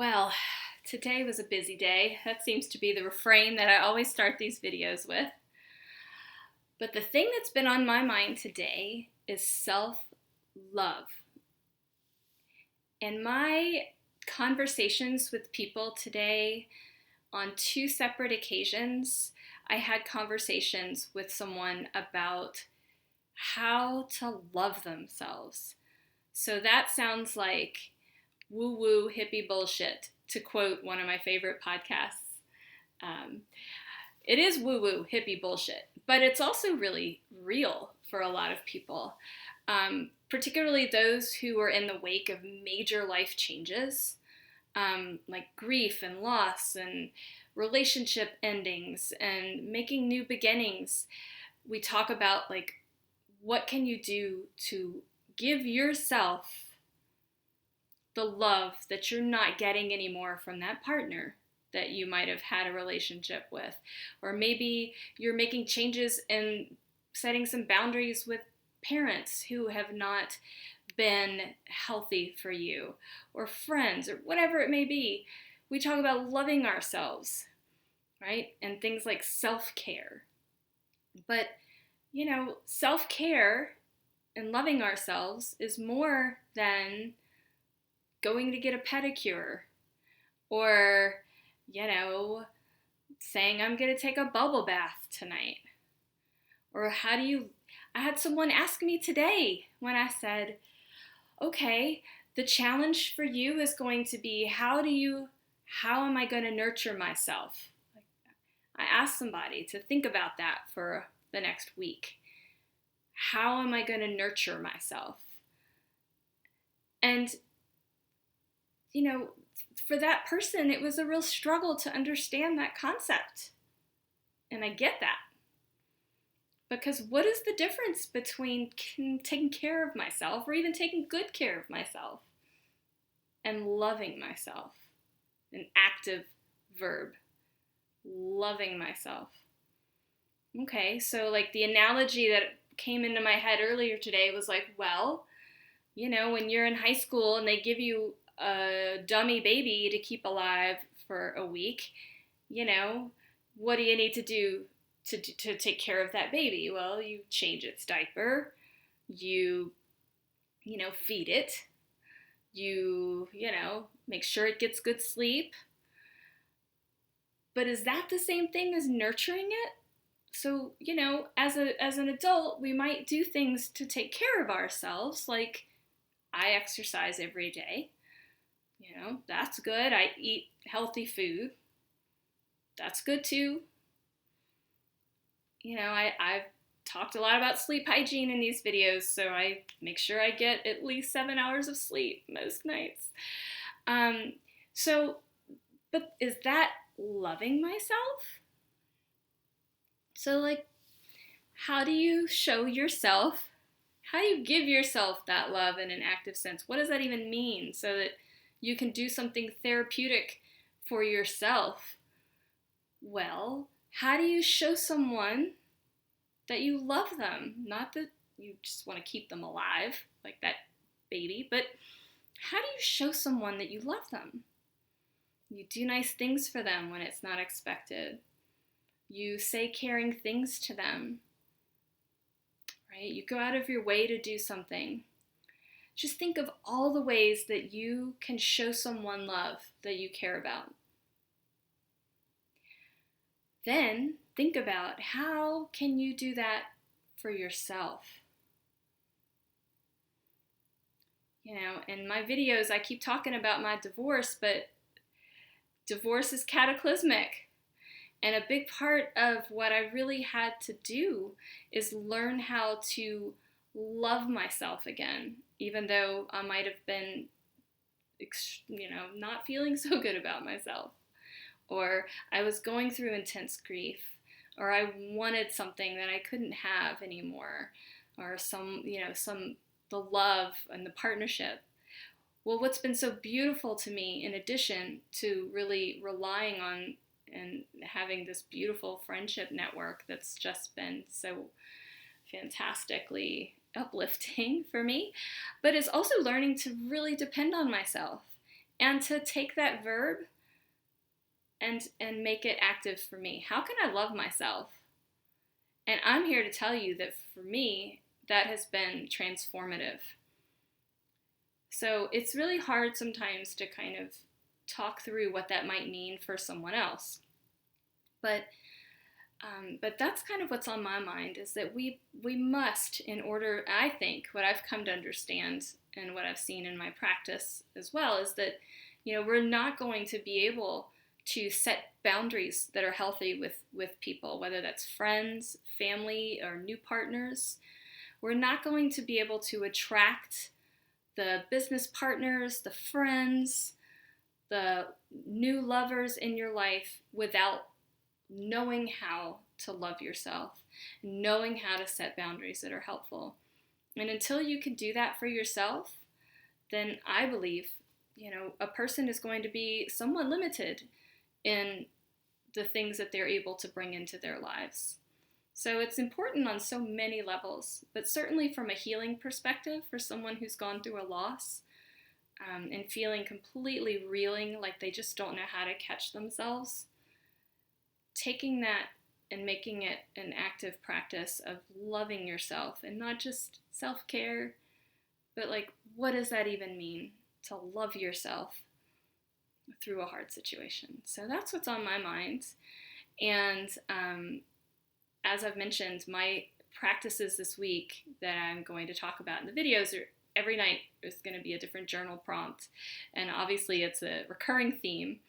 Well, today was a busy day. That seems to be the refrain that I always start these videos with. But the thing that's been on my mind today is self-love. And my conversations with people today, on two separate occasions, I had conversations with someone about how to love themselves. So that sounds like woo-woo hippie bullshit, to quote one of my favorite podcasts. Um, it is woo-woo hippie bullshit, but it's also really real for a lot of people, particularly those who are in the wake of major life changes, like grief and loss and relationship endings and making new beginnings. We talk about what can you do to give yourself the love that you're not getting anymore from that partner that you might have had a relationship with. Or maybe you're making changes and setting some boundaries with parents who have not been healthy for you, or friends, or whatever it may be. We talk about loving ourselves, right? And things like self-care. But, self-care and loving ourselves is more than going to get a pedicure, or, saying I'm going to take a bubble bath tonight. Or I had someone ask me today when I said, okay, the challenge for you is going to be how am I going to nurture myself? I asked somebody to think about that for the next week. How am I going to nurture myself? And for that person, it was a real struggle to understand that concept. And I get that. Because what is the difference between taking care of myself, or even taking good care of myself, and loving myself? An active verb. Loving myself. Okay, so the analogy that came into my head earlier today was when you're in high school and they give you a dummy baby to keep alive for a week, what do you need to do to take care of that baby? Well, you change its diaper, you feed it, you make sure it gets good sleep. But is that the same thing as nurturing it? So, as an adult, we might do things to take care of ourselves, like I exercise every day. That's good. I eat healthy food. That's good too. I've talked a lot about sleep hygiene in these videos, so I make sure I get at least 7 hours of sleep most nights. But is that loving myself? So, how do you show yourself? How do you give yourself that love in an active sense? What does that even mean, so that you can do something therapeutic for yourself? Well, how do you show someone that you love them? Not that you just want to keep them alive, like that baby, but how do you show someone that you love them? You do nice things for them when it's not expected. You say caring things to them, right? You go out of your way to do something. Just think of all the ways that you can show someone love that you care about. Then think about, how can you do that for yourself? In my videos, I keep talking about my divorce, but divorce is cataclysmic. And a big part of what I really had to do is learn how to love myself again, even though I might have been, not feeling so good about myself. Or I was going through intense grief, or I wanted something that I couldn't have anymore, or the love and the partnership. Well, what's been so beautiful to me, in addition to really relying on and having this beautiful friendship network that's just been so fantastically uplifting for me, but is also learning to really depend on myself and to take that verb and make it active for me. How can I love myself? And I'm here to tell you that for me, that has been transformative. So it's really hard sometimes to kind of talk through what that might mean for someone else. But that's kind of what's on my mind, is that we must, in order, I think, what I've come to understand and what I've seen in my practice as well, is that, we're not going to be able to set boundaries that are healthy with people, whether that's friends, family, or new partners. We're not going to be able to attract the business partners, the friends, the new lovers in your life without knowing how to love yourself, knowing how to set boundaries that are helpful. And until you can do that for yourself, then I believe, a person is going to be somewhat limited in the things that they're able to bring into their lives. So it's important on so many levels, but certainly from a healing perspective, for someone who's gone through a loss and feeling completely reeling, like they just don't know how to catch themselves, taking that and making it an active practice of loving yourself, and not just self-care, but like, what does that even mean to love yourself through a hard situation? So that's what's on my mind. And as I've mentioned, my practices this week that I'm going to talk about in the videos are every night is going to be a different journal prompt. And obviously it's a recurring theme.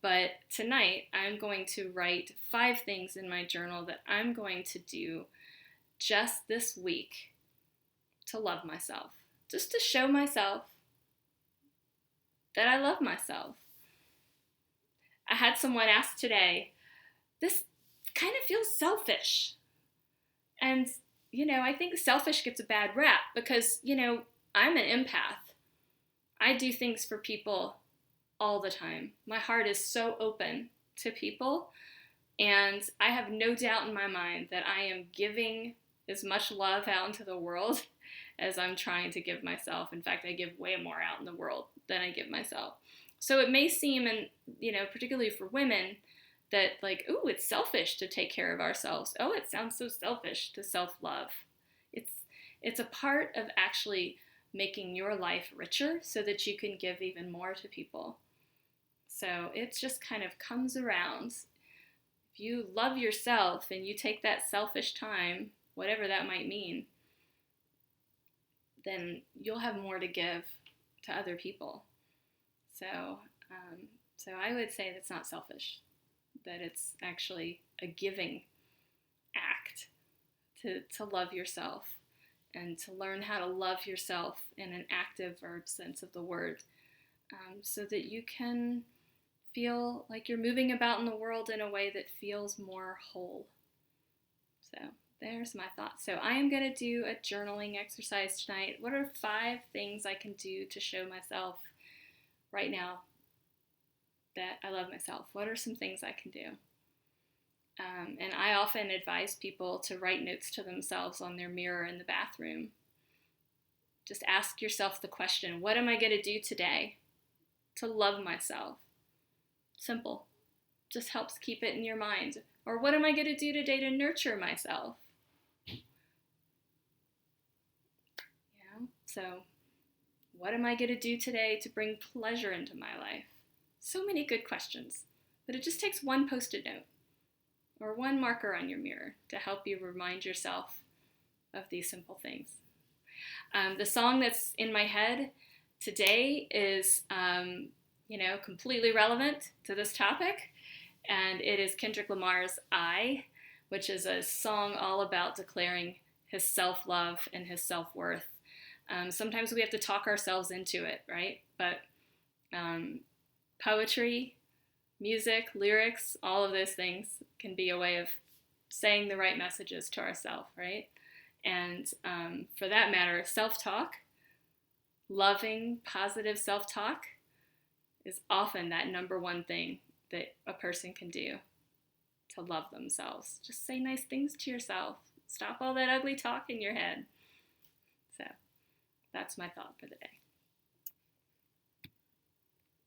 But tonight I'm going to write 5 things in my journal that I'm going to do just this week to love myself. Just to show myself that I love myself. I had someone ask today, this kind of feels selfish. And, I think selfish gets a bad rap because, I'm an empath. I do things for people all the time. My heart is so open to people, and I have no doubt in my mind that I am giving as much love out into the world as I'm trying to give myself. In fact, I give way more out in the world than I give myself. So it may seem, and particularly for women, that like, ooh, it's selfish to take care of ourselves. Oh, it sounds so selfish to self-love. It's a part of actually making your life richer so that you can give even more to people. So it just kind of comes around. If you love yourself and you take that selfish time, whatever that might mean, then you'll have more to give to other people. So I would say that's not selfish, that it's actually a giving act to love yourself and to learn how to love yourself in an active verb sense of the word, so that you can feel like you're moving about in the world in a way that feels more whole. So there's my thought. So I am going to do a journaling exercise tonight. What are 5 things I can do to show myself right now that I love myself? What are some things I can do? And I often advise people to write notes to themselves on their mirror in the bathroom. Just ask yourself the question, what am I going to do today to love myself? Simple. Just helps keep it in your mind. Or what am I going to do today to nurture myself? So what am I going to do today to bring pleasure into my life? So many good questions. But it just takes one Post-it note or one marker on your mirror to help you remind yourself of these simple things. The song that's in my head today is, completely relevant to this topic, and it is Kendrick Lamar's I, which is a song all about declaring his self-love and his self-worth. Sometimes we have to talk ourselves into it, right? But poetry, music, lyrics, all of those things can be a way of saying the right messages to ourselves, right? And for that matter, self-talk, loving, positive self-talk is often that number one thing that a person can do to love themselves. Just say nice things to yourself. Stop all that ugly talk in your head. So that's my thought for the day.